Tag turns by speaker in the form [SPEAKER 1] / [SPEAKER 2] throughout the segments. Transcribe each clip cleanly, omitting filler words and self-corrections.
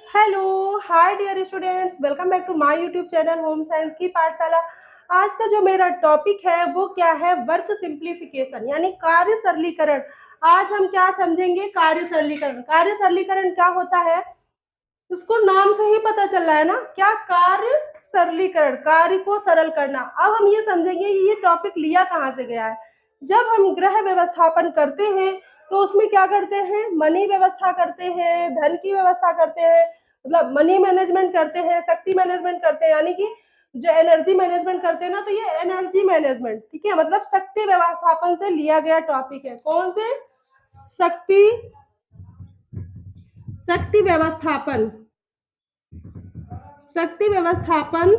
[SPEAKER 1] Hello, hi dear students, welcome back to my YouTube channel home science की पाठशाला। आज का जो मेरा टॉपिक है वो क्या है, वर्क सिंप्लीफिकेशन यानी कार्य सरलीकरण। आज हम क्या समझेंगे, कार्य सरलीकरण। कार्य सरलीकरण क्या होता है, उसको नाम से ही पता चल रहा है ना, क्या कार्य सरलीकरण, कार्य को सरल करना। अब हम ये समझेंगे ये टॉपिक लिया कहाँ से गया है। जब हम गृह व्यवस्थापन करते हैं तो उसमें क्या करते हैं, मनी व्यवस्था करते हैं, धन की व्यवस्था करते हैं, मतलब मनी मैनेजमेंट करते हैं, शक्ति मैनेजमेंट करते हैं, यानी कि जो एनर्जी मैनेजमेंट करते हैं ना, तो ये एनर्जी मैनेजमेंट, ठीक है, मतलब शक्ति व्यवस्थापन से लिया गया टॉपिक है। कौन से, शक्ति, शक्ति व्यवस्थापन, शक्ति व्यवस्थापन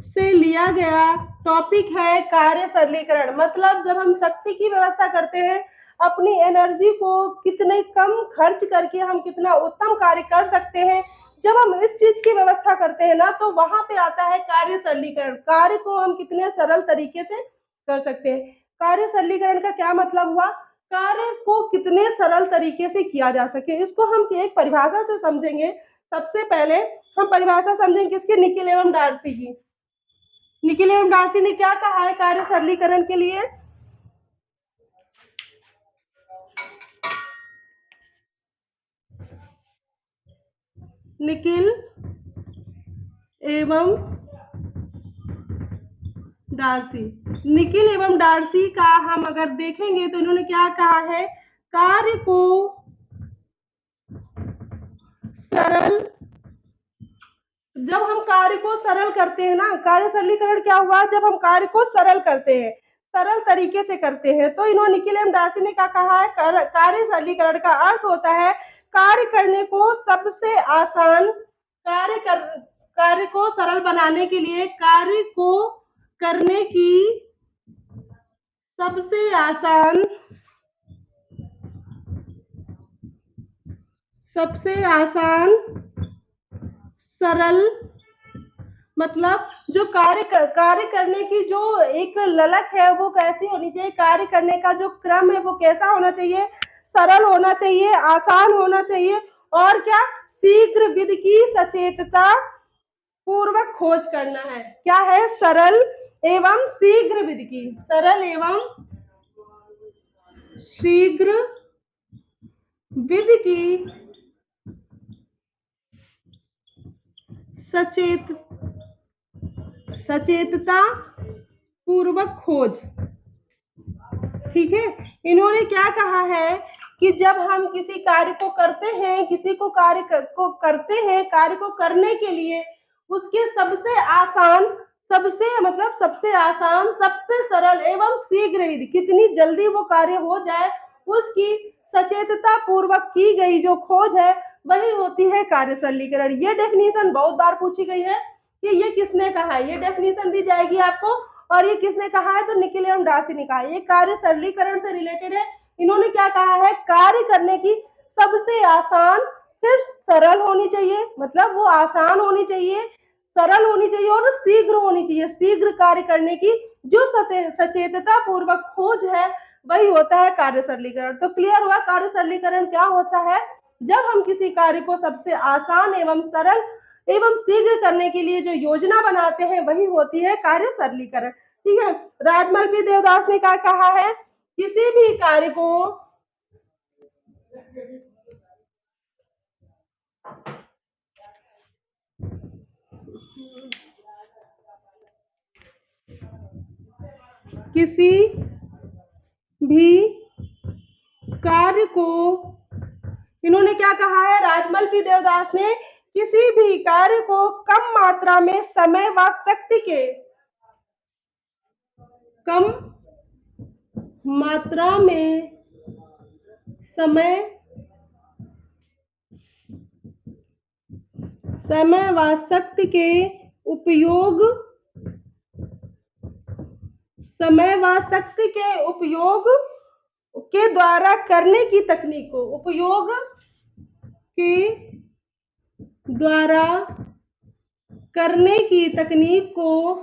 [SPEAKER 1] से लिया गया टॉपिक है कार्य सरलीकरण। मतलब जब हम शक्ति की व्यवस्था करते हैं, अपनी एनर्जी को कितने कम खर्च करके हम कितना उत्तम कार्य कर सकते हैं, जब हम इस चीज की व्यवस्था करते हैं ना, तो वहां पे आता है कार्य सरलीकरण। कार्य को हम कितने सरल तरीके से कर सकते हैं। कार्य सरलीकरण का क्या मतलब हुआ, कार्य को कितने सरल तरीके से किया जा सके, इसको हम एक परिभाषा से समझेंगे। सबसे पहले हम परिभाषा समझेंगे किसकी, निखिल एवं डार्सी की। निखिल एवं डार्सी ने क्या कहा है कार्य सरलीकरण के लिए। निखिल एवं डार्सी, निखिल एवं डार्सी का हम अगर देखेंगे तो इन्होंने क्या कहा है, कार्य को सरल, जब हम कार्य को सरल करते हैं ना, कार्य सरलीकरण क्या हुआ, जब हम कार्य को सरल करते हैं, सरल तरीके से करते हैं, तो इन्होंने निखिल एवं डार्सी ने क्या कहा है, कार्य सरलीकरण का अर्थ होता है कार्य करने को सबसे आसान, कार्य को सरल बनाने के लिए कार्य को करने की सबसे आसान, सबसे आसान सरल, मतलब जो कार्य करने की जो एक ललक है वो कैसी होनी चाहिए, कार्य करने का जो क्रम है वो कैसा होना चाहिए, सरल होना चाहिए, आसान होना चाहिए, और क्या, शीघ्र विधि की सचेतता पूर्वक खोज करना है। क्या है, सरल एवं शीघ्र विधि की, सरल एवं शीघ्र विधि की सचेतता पूर्वक खोज, ठीक है। इन्होंने क्या कहा है कि जब हम किसी कार्य को करते हैं, किसी को को करते हैं, कार्य को करने के लिए उसके सबसे आसान, सबसे मतलब सबसे आसान, सबसे सरल एवं शीघ्र विधि, कितनी जल्दी वो कार्य हो जाए उसकी सचेतता पूर्वक की गई जो खोज है वही होती है कार्य सरलीकरण। ये डेफिनेशन बहुत बार पूछी गई है कि ये किसने कहा है, ये डेफिनेशन दी जाएगी आपको, और ये किसने कहा है, तो निखिल एवं डार्सी ने कहा है। ये कार्य सरलीकरण से रिलेटेड है। इन्होंने क्या कहा है, कार्य करने की सबसे आसान, फिर सरल होनी चाहिए, मतलब वो आसान होनी चाहिए, सरल होनी चाहिए और शीघ्र होनी चाहिए। शीघ्र कार्य करने की जो सचेतता पूर्वक खोज है वही होता है कार्य सरलीकरण। तो क्लियर हुआ कार्य सरलीकरण क्या होता है, जब हम किसी कार्य को सबसे आसान एवं सरल एवं शीघ्र करने के लिए जो योजना बनाते हैं वही होती है कार्य सरलीकरण, ठीक है। राजमल पी देवदास ने क्या कहा है, किसी भी कार्य को किसी भी कार्य को, इन्होंने क्या कहा है, राजमल पी देवदास ने किसी भी कार्य को कम मात्रा में समय व शक्ति के, कम मात्रा में समय, समय व शक्ति के उपयोग, समय व शक्ति के उपयोग के द्वारा करने की तकनीक को, उपयोग के द्वारा करने की तकनीक को,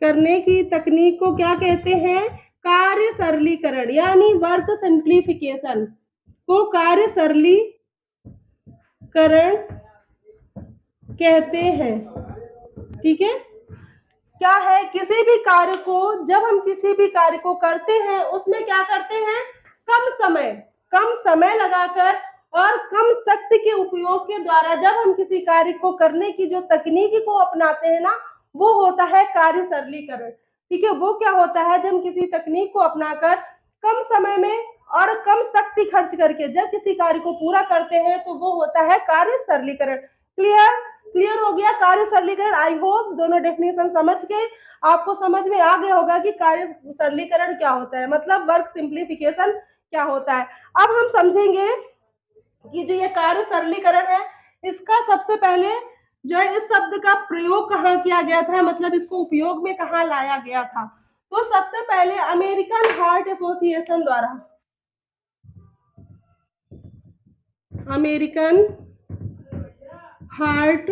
[SPEAKER 1] करने की तकनीक को क्या कहते हैं, कार्य सरलीकरण यानी वर्क सिंप्लीफिकेशन को कार्य सरलीकरण कहते हैं। ठीक है, क्या है, किसी भी कार्य को, जब हम किसी भी कार्य को करते हैं उसमें क्या करते हैं, कम समय लगाकर और कम शक्ति के उपयोग के द्वारा जब हम किसी कार्य को करने की जो तकनीकी को अपनाते हैं ना, वो होता है कार्य सरलीकरण। ठीक है, वो क्या होता है, जब हम किसी तकनीक को अपनाकर कम समय में और कम शक्ति खर्च करके जब किसी कार्य को पूरा करते हैं तो वो होता है कार्य सरलीकरण। क्लियर हो गया कार्य सरलीकरण। आई होप दोनों डेफिनेशन समझ के आपको समझ में आ गया होगा कि कार्य सरलीकरण क्या होता है, मतलब वर्क सिंप्लीफिकेशन क्या होता है। अब हम समझेंगे कि जो ये कार्य सरलीकरण है, इसका सबसे पहले जो है इस शब्द का प्रयोग कहाँ किया गया था, मतलब इसको उपयोग में कहाँ लाया गया था। तो सबसे पहले अमेरिकन हार्ट एसोसिएशन द्वारा, अमेरिकन हार्ट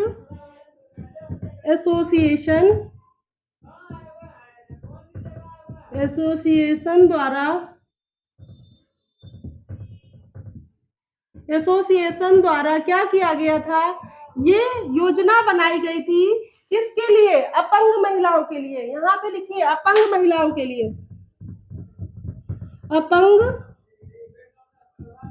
[SPEAKER 1] एसोसिएशन द्वारा क्या किया गया था, ये योजना बनाई गई थी किसके लिए, अपंग महिलाओं के लिए। यहाँ पे लिखिए अपंग महिलाओं के लिए, अपंग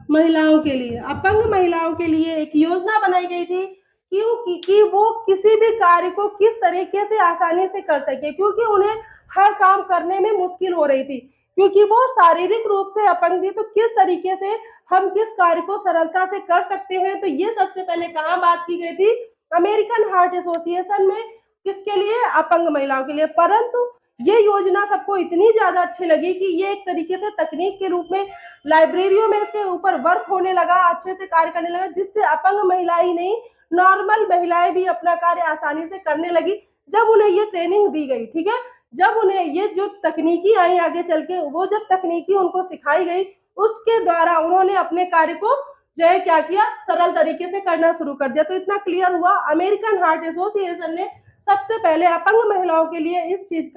[SPEAKER 1] महिलाओं के लिए एक योजना बनाई गई थी कि वो किसी भी कार्य को किस तरीके से आसानी से कर सके, क्योंकि उन्हें हर काम करने में मुश्किल हो रही थी, क्योंकि वो शारीरिक रूप से अपंग थी। तो किस तरीके से हम किस कार्य को सरलता से कर सकते हैं, तो ये सबसे पहले कहाँ बात की गई थी, अमेरिकन हार्ट एसोसिएशन में। किसके लिए, अपंग महिलाओं के लिए। परंतु ये योजना सबको इतनी ज्यादा अच्छी लगी कि ये एक तरीके से तकनीक के रूप में लाइब्रेरियों में इसके ऊपर वर्क होने लगा, अच्छे से कार्य करने लगा, जिससे अपंग महिला ही नहीं नॉर्मल महिलाएं भी अपना कार्य आसानी से करने लगी जब उन्हें ये ट्रेनिंग दी गई। ठीक है, जब उन्हें ये जो तकनीकी आई आगे चल के, वो जब तकनीकी उनको सिखाई गई, उसके द्वारा उन्होंने अपने कार्य को जो है क्या किया, सरल तरीके से करना शुरू कर दिया। तो इतना क्लियर हुआ, अमेरिकन हार्ट एसोसिएशन ने सबसे पहले अपंग महिलाओं के लिए इस चीज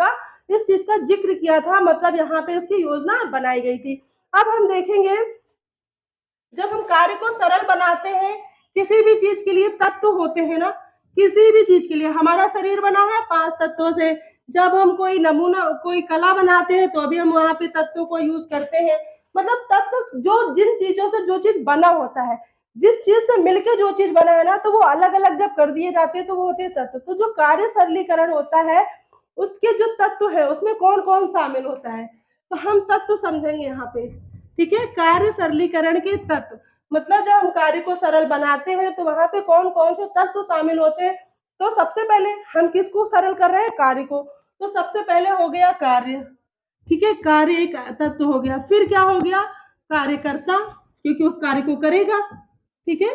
[SPEAKER 1] का जिक्र किया था, मतलब यहाँ पे उसकी योजना बनाई गई थी। अब हम देखेंगे, जब हम कार्य को सरल बनाते हैं, किसी भी चीज के लिए तत्व होते हैं ना, किसी भी चीज के लिए, हमारा शरीर बना है 5 तत्वों से, जब हम कोई नमूना, कोई कला बनाते हैं तो भी हम वहां पे तत्वों को यूज करते हैं। मतलब तत्व जो जिन चीजों से जो चीज बना होता है, जिस चीज से मिलके जो चीज बना है ना, तो वो अलग अलग जब कर दिए जाते हैं तो वो होते हैं तत्व। तो जो कार्य सरलीकरण होता है, उसके जो तत्व है उसमें कौन कौन शामिल होता है, तो हम तत्व समझेंगे यहाँ पे। ठीक है, कार्य सरलीकरण के तत्व, मतलब जब हम कार्य को सरल बनाते हैं तो वहां पे कौन कौन से तत्व शामिल होते हैं। तो सबसे पहले हम किसको सरल कर रहे हैं, कार्य को। तो सबसे पहले हो गया कार्य। ठीक है, कार्य एक तत्व हो गया। फिर क्या हो गया, कार्यकर्ता, क्योंकि उस कार्य को करेगा। ठीक है,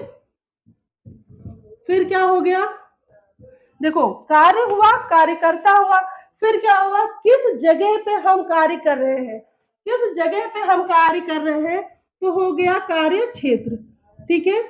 [SPEAKER 1] फिर क्या हो गया, देखो कार्य हुआ, कार्यकर्ता हुआ, फिर क्या हुआ, किस जगह पे हम कार्य कर रहे हैं, किस जगह पे हम कार्य कर रहे हैं, तो हो गया कार्य क्षेत्र। ठीक है,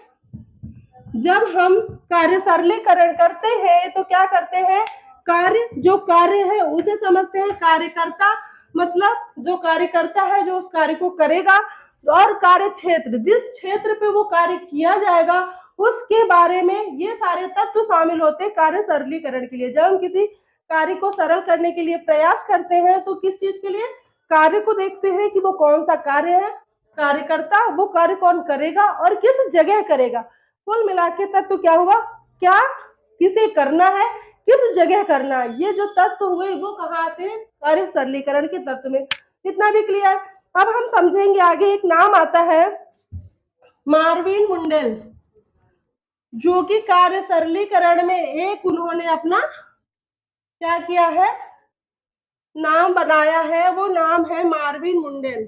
[SPEAKER 1] जब हम कार्य सरलीकरण करते हैं तो क्या करते हैं, कार्य, जो कार्य है उसे समझते हैं कार्यकर्ता, मतलब जो कार्यकर्ता है जो उस कार्य को करेगा, और कार्य क्षेत्र, जिस क्षेत्र पे वो कार्य किया जाएगा उसके बारे में ये सारे तत्व शामिल होते हैं कार्य सरलीकरण के लिए। जब हम किसी कार्य को सरल करने के लिए प्रयास करते हैं तो किस चीज के लिए, कार्य को देखते हैं कि वो कौन सा कार्य है, कार्यकर्ता, वो कार्य कौन करेगा और किस जगह करेगा। कुल मिला के तत्व क्या हुआ, क्या किसे करना है, किस जगह करना है, ये जो तत्व हुए वो कहाँ आते हैं, कार्य सरलीकरण के तत्व में। इतना भी क्लियर। अब हम समझेंगे आगे, एक नाम आता है मार्विन मुंडेल, जो कि कार्य सरलीकरण में एक उन्होंने अपना क्या किया है, नाम बनाया है, वो नाम है मार्विन मुंडेल।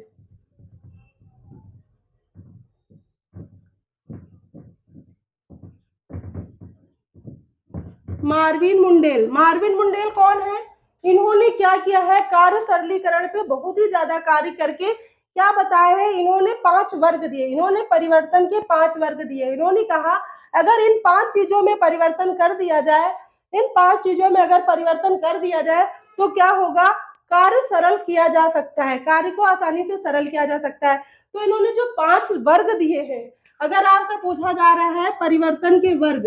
[SPEAKER 1] मार्विन मुंडेल कौन है, इन्होंने क्या किया है, कार्य सरलीकरण पे बहुत ही ज्यादा कार्य करके क्या बताया है, इन्होंने 5 वर्ग दिए, इन्होंने परिवर्तन के 5 वर्ग दिए। इन्होंने कहा अगर इन 5 चीजों में परिवर्तन कर दिया जाए, इन 5 चीजों में अगर परिवर्तन कर दिया जाए तो क्या होगा, कार्य सरल किया जा सकता है, कार्य को आसानी से सरल किया जा सकता है। तो इन्होंने जो 5 वर्ग दिए हैं, अगर आपसे पूछा जा रहा है परिवर्तन के वर्ग,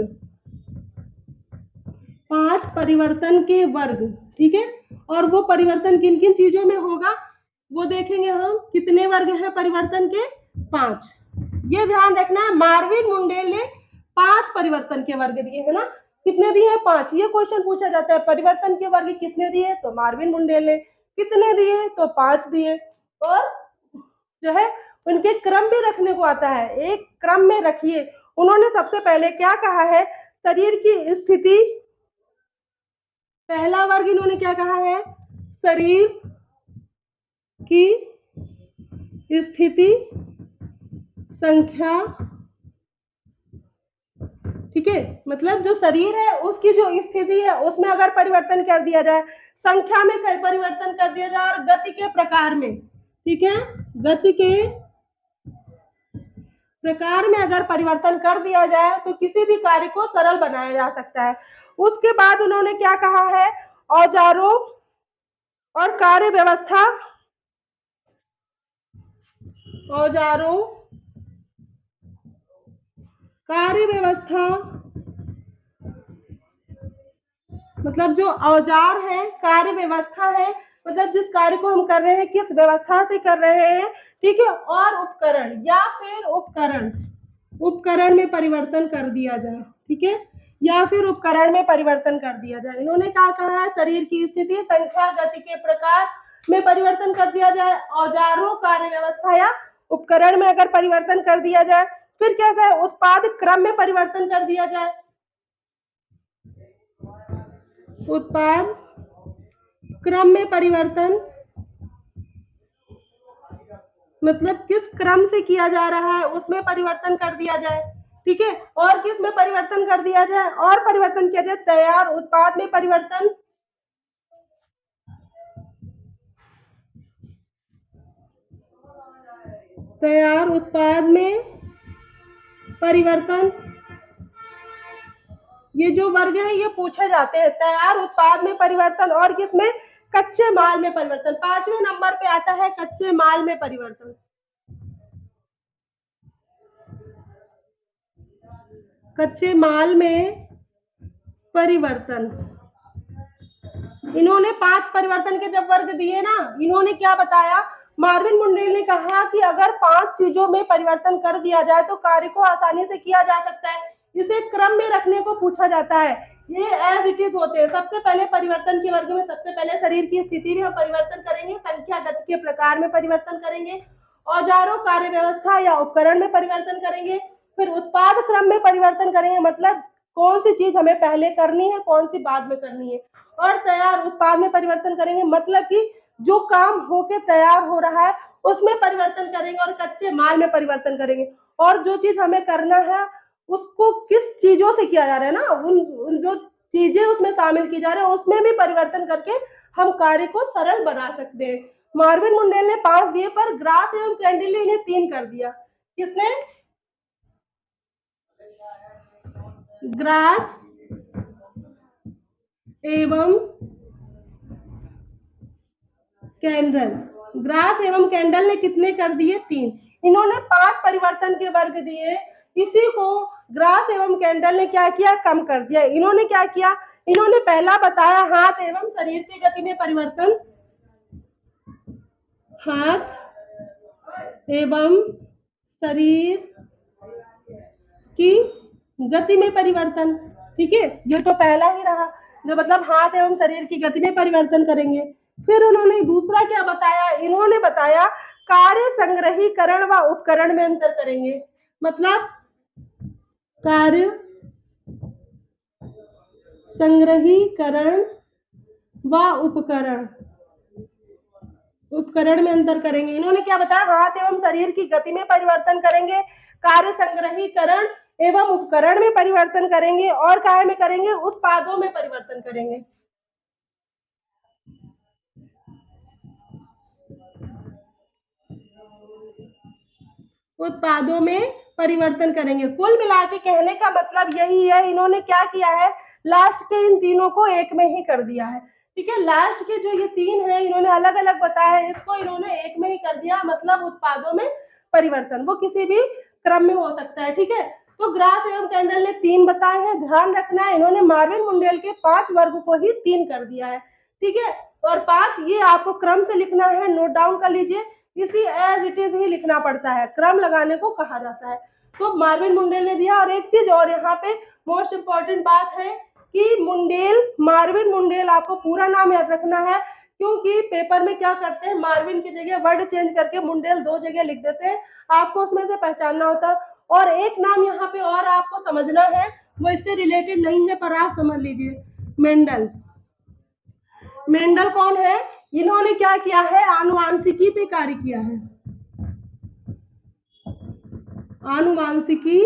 [SPEAKER 1] 5 परिवर्तन के वर्ग, ठीक है, और वो परिवर्तन किन किन चीजों में होगा वो देखेंगे हम। कितने वर्ग हैं परिवर्तन के? 5। ये ध्यान रखना है, मार्विन मुंडेल ने 5 परिवर्तन के वर्ग दिए है ना। कितने दिए? 5। ये क्वेश्चन पूछा जाता है, परिवर्तन के वर्ग किसने दिए? तो मार्विन मुंडेल ने। कितने दिए? तो 5 दिए। और जो है उनके क्रम में रखने को आता है, एक क्रम में रखिए। उन्होंने सबसे पहले क्या कहा है? शरीर की स्थिति, पहला वर्ग इन्होंने क्या कहा है? शरीर की स्थिति संख्या, ठीक है, मतलब जो शरीर है उसकी जो स्थिति है उसमें अगर परिवर्तन कर दिया जाए, संख्या में परिवर्तन कर दिया जाए, और गति के प्रकार में, ठीक है, गति के प्रकार में अगर परिवर्तन कर दिया जाए तो किसी भी कार्य को सरल बनाया जा सकता है। उसके बाद उन्होंने क्या कहा है? औजारों और कार्य व्यवस्था, औजारों, कार्य व्यवस्था, मतलब जो औजार है, कार्य व्यवस्था है, मतलब जिस कार्य को हम कर रहे हैं किस व्यवस्था से कर रहे हैं, ठीक है, और उपकरण या फिर उपकरण, उपकरण में परिवर्तन कर दिया जाए, ठीक है, या फिर उपकरण में परिवर्तन कर दिया जाए। इन्होंने क्या कहा है? शरीर की स्थिति, संख्या, गति के प्रकार में परिवर्तन कर दिया जाए, औजारों, कार्य व्यवस्था या उपकरण में अगर परिवर्तन कर दिया जाए। फिर कैसा है? उत्पाद क्रम में परिवर्तन कर दिया जाए, उत्पाद क्रम में परिवर्तन, मतलब किस क्रम से किया जा रहा है उसमें परिवर्तन कर दिया जाए, ठीक है, और किस में परिवर्तन कर दिया जाए? और परिवर्तन किया जाए तैयार उत्पाद में परिवर्तन, तैयार उत्पाद में परिवर्तन। ये जो वर्ग है ये पूछे जाते हैं, तैयार उत्पाद में परिवर्तन और किसमें? कच्चे माल में परिवर्तन। 5वें नंबर पे आता है कच्चे माल में परिवर्तन। कच्चे माल में परिवर्तन, इन्होंने 5 परिवर्तन के जब वर्ग दिए ना, इन्होंने क्या बताया? मार्विन मुंडेल ने कहा कि अगर 5 चीजों में परिवर्तन कर दिया जाए तो कार्य को आसानी से किया जा सकता है। इसे क्रम में रखने को पूछा जाता है। ये एज इट इज होते हैं। सबसे पहले परिवर्तन के वर्ग में सबसे पहले शरीर की स्थिति में हम परिवर्तन करेंगे, संख्या, गति के प्रकार में परिवर्तन करेंगे, औजारों, कार्य व्यवस्था या उपकरण में परिवर्तन करेंगे, फिर उत्पाद क्रम में परिवर्तन करेंगे, मतलब कौन सी चीज हमें पहले करनी है, कौन सी बाद में करनी है, और तैयार उत्पाद में परिवर्तन करेंगे, मतलब कि जो काम होके तैयार हो रहा है उसमें परिवर्तन करेंगे, और कच्चे माल में परिवर्तन करेंगे, और जो चीज हमें करना है उसको किस चीजों से किया जा रहा है ना, उन जो चीजें उसमें शामिल की जा रही है उसमें भी परिवर्तन करके हम कार्य को सरल बना सकते हैं। मार्विन मुंडेल ने 5 दिए पर ग्रास एवं कैंडिल ने इन्हें 3 कर दिया। किसने? ग्रास एवं कैंडल, ग्रास एवं कैंडल ने कितने कर दिए? 3। इन्होंने 5 परिवर्तन के वर्ग दिए, इसी को ग्रास एवं कैंडल ने क्या किया? कम कर दिया। इन्होंने क्या किया? इन्होंने पहला बताया हाथ एवं शरीर की गति में परिवर्तन, हाथ एवं शरीर की गति में परिवर्तन, ठीक है, ये तो पहला ही रहा, जो मतलब हाथ एवं शरीर की गति में परिवर्तन करेंगे। फिर उन्होंने दूसरा क्या बताया? इन्होंने बताया कार्य संग्रहीकरण व उपकरण में अंतर करेंगे, मतलब कार्य संग्रहीकरण व उपकरण, उपकरण में अंतर करेंगे। इन्होंने क्या बताया? हाथ एवं शरीर की गति में परिवर्तन करेंगे, कार्य संग्रहीकरण एवं उपकरण में परिवर्तन करेंगे, और काय में करेंगे? उत्पादों में परिवर्तन करेंगे। उत्पादों में परिवर्तन करेंगे। कुल मिला के कहने का मतलब यही है, इन्होंने क्या किया है? लास्ट के इन तीनों को एक में ही कर दिया है, ठीक है। लास्ट के जो ये तीन है इन्होंने अलग अलग बताया है, इसको इन्होंने एक में ही कर दिया, मतलब उत्पादों में परिवर्तन वो किसी भी क्रम में हो सकता है। ठीक है, तो ग्रास एवं कैंडल ने 3 बताए हैं। ध्यान रखना है इन्होंने मार्विन मुंडेल के 5 वर्ग को ही 3 कर दिया है। ठीक है, और 5 ये आपको क्रम से लिखना है, नोट डाउन कर लीजिए। इसी एज इट इज ही लिखना पड़ता है, क्रम लगाने को कहा जाता है। तो मार्विन मुंडेल ने दिया। और एक चीज और यहाँ पे मोस्ट इंपॉर्टेंट बात है कि मुंडेल, मार्विन मुंडेल, आपको पूरा नाम याद रखना है, क्योंकि पेपर में क्या करते हैं, मार्विन की जगह वर्ड चेंज करके मुंडेल 2 जगह लिख देते हैं, आपको उसमें से पहचानना होता है। और एक नाम यहाँ पे और आपको समझना है, वो इससे रिलेटेड नहीं है पर आप समझ लीजिए, मेंडल। मेंडल कौन है? इन्होंने क्या किया है, आनुवांशिकी पे कार्य किया है, आनुवांशिकी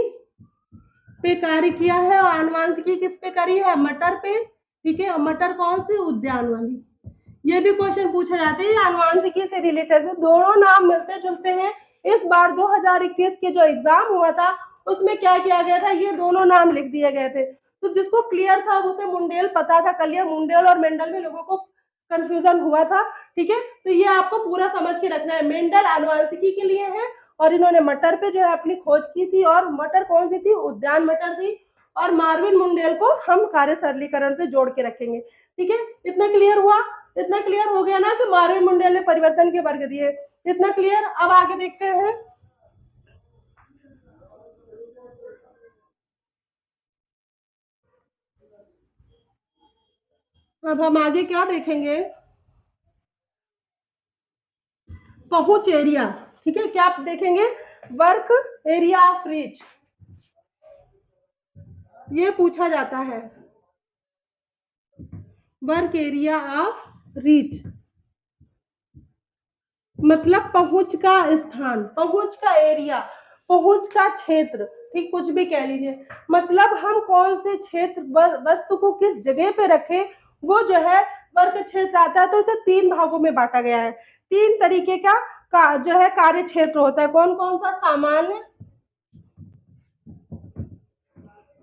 [SPEAKER 1] पे कार्य किया है। और आनुवांशिकी किस पे करी है? मटर पे। ठीक है, मटर कौन सी? उद्यान वाली। ये भी क्वेश्चन पूछा जाता है आनुवांशिकी से रिलेटेड, दोनों नाम मिलते जुलते हैं। इस बार 2021 के जो एग्जाम हुआ था उसमें क्या किया गया था, ये दोनों नाम लिख दिए गए थे। तो जिसको क्लियर था उसे मुंडेल पता था, कल ये मुंडेल और मेंडल में लोगों को कंफ्यूजन हुआ था। ठीक है, तो ये आपको पूरा समझ के रखना है। मेंडल आनुवांशिकी के लिए है और इन्होंने मटर पे जो है अपनी खोज की थी, और मटर कौन सी थी? उद्यान मटर थी। और मार्विन मुंडेल को हम कार्य सरलीकरण से जोड़ के रखेंगे। ठीक है, इतना क्लियर हुआ? इतना क्लियर हो गया ना कि मार्विन मुंडेल ने परिवर्तन के वर्ग दिए। इतना क्लियर? अब आगे देखते हैं। अब हम आगे क्या देखेंगे? पहुंच एरिया। ठीक है, क्या आप देखेंगे? वर्क एरिया ऑफ रीच, ये पूछा जाता है, वर्क एरिया ऑफ रीच मतलब पहुंच का स्थान, पहुंच का एरिया, पहुंच का क्षेत्र। ठीक, कुछ भी कह लीजिए, मतलब हम कौन से क्षेत्र वस्तु को किस जगह पे रखें, वो जो है वर्ग क्षेत्र आता है। तो इसे 3 भागों में बांटा गया है। 3 तरीके का जो है कार्य क्षेत्र होता है। कौन कौन सा? सामान्य,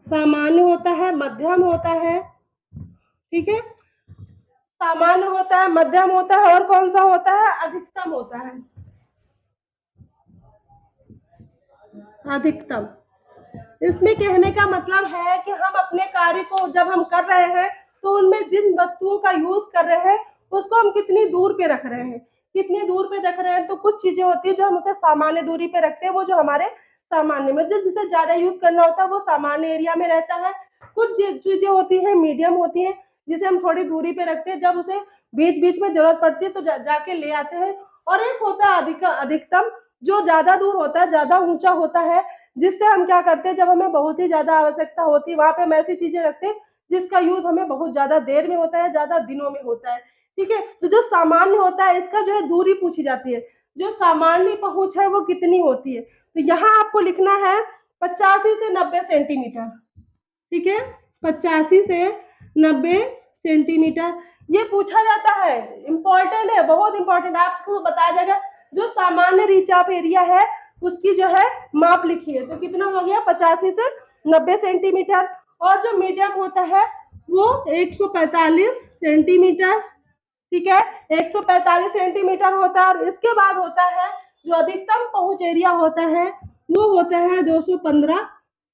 [SPEAKER 1] सामान्य होता है, मध्यम होता है। ठीक है, सामान्य होता है, मध्यम होता है, और कौन सा होता है? अधिकतम होता है, अधिकतम। इसमें कहने का मतलब है कि हम अपने कार्य को जब हम कर रहे हैं तो उनमें जिन वस्तुओं का यूज कर रहे हैं उसको हम कितनी दूर पे रख रहे हैं, कितनी दूर पे रख रहे हैं। तो कुछ चीजें होती है जो हम उसे सामान्य दूरी पे रखते हैं, वो जो हमारे सामान्य में, जिसे ज्यादा यूज करना होता है वो सामान्य एरिया में रहता है। कुछ चीजें होती है मीडियम होती है, जिसे हम थोड़ी दूरी पे रखते हैं, जब उसे बीच बीच में जरूरत पड़ती है तो जाके ले आते हैं। और एक होता है अधिकतम, जो ज्यादा दूर होता है, ज्यादा ऊंचा होता है, जिससे हम क्या करते हैं, जब हमें बहुत ही ज्यादा आवश्यकता होती है वहां पे हम ऐसी चीजें रखते हैं जिसका यूज हमें बहुत ज्यादा देर में होता है, ज्यादा दिनों में होता है। ठीक है, तो जो सामान्य होता है इसका जो है दूरी पूछी जाती है, जो सामान्य पहुंच है वो कितनी होती है। तो यहाँ आपको लिखना है 85 से 90 सेंटीमीटर। ठीक है, 85 से 90 सेंटीमीटर ये पूछा जाता है, इंपॉर्टेंट है, बहुत इंपॉर्टेंट। आपको बताया जाएगा जो सामान्य रीच ऑफ एरिया है उसकी जो है माप लिखिए, तो कितना हो गया? 85 से 90 सेंटीमीटर। और जो मीडियम होता है वो 145 सेंटीमीटर। ठीक है, 145 सेंटीमीटर होता है। और इसके बाद होता है जो अधिकतम पहुंच एरिया होता है वो होता है 215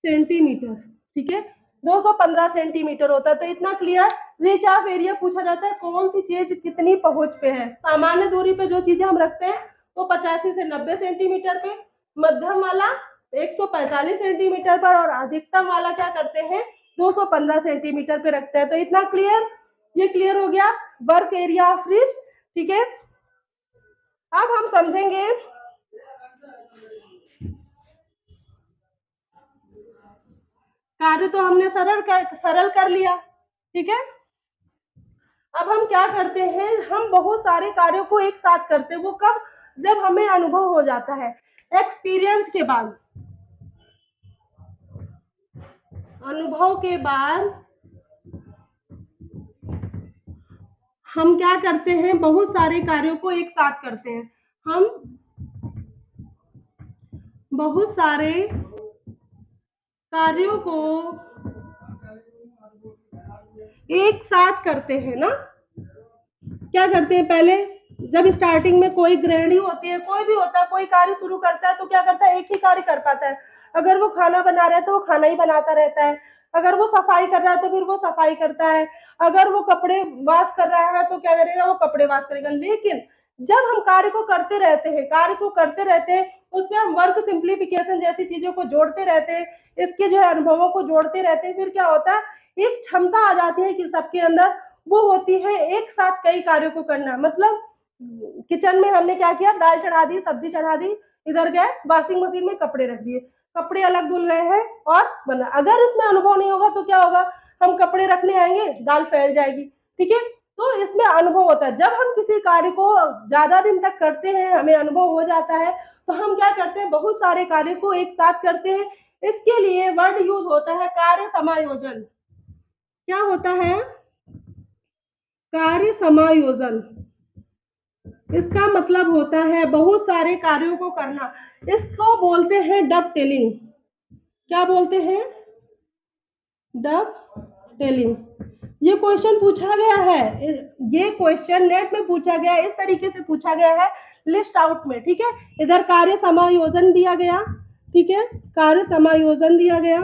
[SPEAKER 1] सेंटीमीटर। ठीक है, 215 सेंटीमीटर होता है। तो इतना क्लियर। रीच ऑफ एरिया पूछा जाता है कौन सी चीज कितनी पहुंच पे है। सामान्य दूरी पे जो चीजें हम रखते हैं वो 85 से 90 सेंटीमीटर पे, मध्यम वाला 145 सेंटीमीटर पर, और अधिकतम वाला क्या करते हैं 215 सेंटीमीटर पे रखते हैं। तो इतना क्लियर? ये क्लियर हो गया वर्क एरिया ऑफ रीच। ठीक है, अब हम समझेंगे कार्य तो हमने सरल कर लिया। ठीक है, अब हम क्या करते हैं, हम बहुत सारे कार्यों को एक साथ करते हैं। वो कब? जब हमें अनुभव हो जाता है, एक्सपीरियंस के बाद, अनुभव के बाद हम क्या करते हैं, बहुत सारे कार्यों को एक साथ करते हैं। हम बहुत सारे कार्यों को एक साथ करते हैं ना, क्या करते हैं, पहले जब स्टार्टिंग में कोई गृहिणी होती है, कोई भी होता है, कोई कार्य शुरू करता है तो क्या करता है, एक ही कार्य कर पाता है। अगर वो खाना बना रहा है तो वो खाना ही बनाता रहता है, अगर वो सफाई कर रहा है तो फिर वो सफाई करता है, अगर वो कपड़े वॉश कर रहा है तो क्या करेगा, वो कपड़े वॉश करेगा। लेकिन जब हम कार्य को करते रहते हैं, कार्य को करते रहते हैं, उसमें हम वर्क सिंप्लीफिकेशन जैसी चीजों को जोड़ते रहते हैं, इसके जो है अनुभवों को जोड़ते रहते हैं, फिर क्या होता है, एक क्षमता आ जाती है कि सबके अंदर, वो होती है एक साथ कई कार्यों को करना। मतलब किचन में हमने क्या किया, दाल चढ़ा दी, सब्जी चढ़ा दी, इधर गए वॉशिंग मशीन में कपड़े रख दिए, कपड़े अलग धुल रहे हैं और बना। अगर इसमें अनुभव नहीं होगा तो क्या होगा, हम कपड़े रखने आएंगे, दाल फैल जाएगी। ठीक है, तो इसमें अनुभव होता है। जब हम किसी कार्य को ज्यादा दिन तक करते हैं, हमें अनुभव हो जाता है, तो हम क्या करते हैं, बहुत सारे कार्य को एक साथ करते हैं। इसके लिए वर्ड यूज होता है कार्य समायोजन। क्या होता है, कार्य समायोजन। इसका मतलब होता है बहुत सारे कार्यों को करना। इसको बोलते हैं डब टेलिंग। क्या बोलते हैं, डब टेलिंग। ये क्वेश्चन पूछा गया है, ये क्वेश्चन नेट में पूछा गया है, इस तरीके से पूछा गया है लिस्ट आउट में। ठीक है, इधर कार्य समायोजन दिया गया, ठीक है, कार्य समायोजन दिया गया,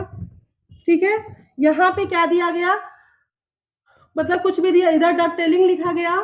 [SPEAKER 1] ठीक है, यहाँ पे क्या दिया गया, मतलब कुछ भी दिया, इधर डब टेलिंग लिखा गया,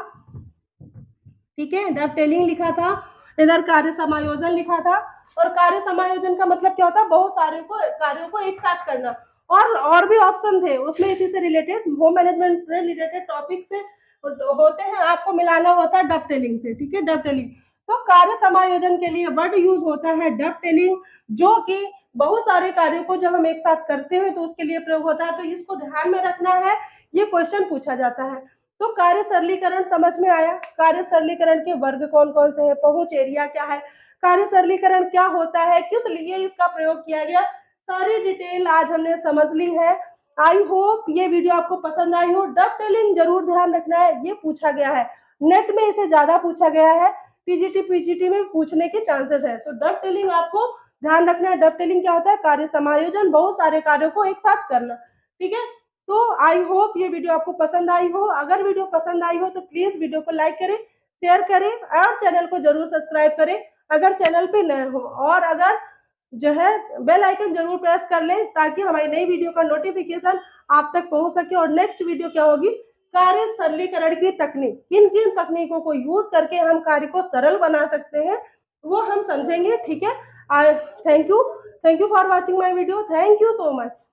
[SPEAKER 1] ठीक है, डब टेलिंग लिखा था, इधर कार्य समायोजन लिखा था। और कार्य समायोजन का मतलब क्या होता है, बहुत सारे कार्यों को एक साथ करना। और भी ऑप्शन थे उसमें, इसी से रिलेटेड, होम मैनेजमेंट से रिलेटेड टॉपिक से होते हैं, आपको मिलाना होता है डब टेलिंग से। ठीक है, डब टेलिंग। तो कार्य समायोजन के लिए वर्ड यूज होता है डब टेलिंग, जो कि बहुत सारे कार्यों को जब हम एक साथ करते हैं तो उसके लिए प्रयोग होता है। तो इसको ध्यान में रखना है, ये क्वेश्चन पूछा जाता है। तो कार्य सरलीकरण समझ में आया, कार्य सरलीकरण के वर्ग कौन कौन से हैं, पहुंच एरिया क्या है, कार्य सरलीकरण क्या होता है, किस लिए इसका प्रयोग किया गया, सारी डिटेल आज हमने समझ ली है। आई होप ये वीडियो आपको पसंद आई हो। डब टेलिंग जरूर ध्यान रखना है, ये पूछा गया है, नेट में इसे ज्यादा पूछा गया है, पीजीटी में पूछने के चांसेस है। तो डब टेलिंग आपको ध्यान रखना है। डब टेलिंग क्या होता है, कार्य समायोजन, बहुत सारे कार्यों को एक साथ करना। ठीक है, तो आई होप ये वीडियो आपको पसंद आई हो। अगर वीडियो पसंद आई हो तो प्लीज वीडियो को लाइक करें, शेयर करें और चैनल को जरूर सब्सक्राइब करें अगर चैनल पे नए हो। और अगर जो है बेल आइकन जरूर प्रेस कर लें ताकि हमारी नई वीडियो का नोटिफिकेशन आप तक पहुंच सके। और नेक्स्ट वीडियो क्या होगी, कार्य सरलीकरण की तकनीक, किन किन तकनीकों को यूज करके हम कार्य को सरल बना सकते हैं वो हम समझेंगे। ठीक है, thank you for watching my video, thank you so much.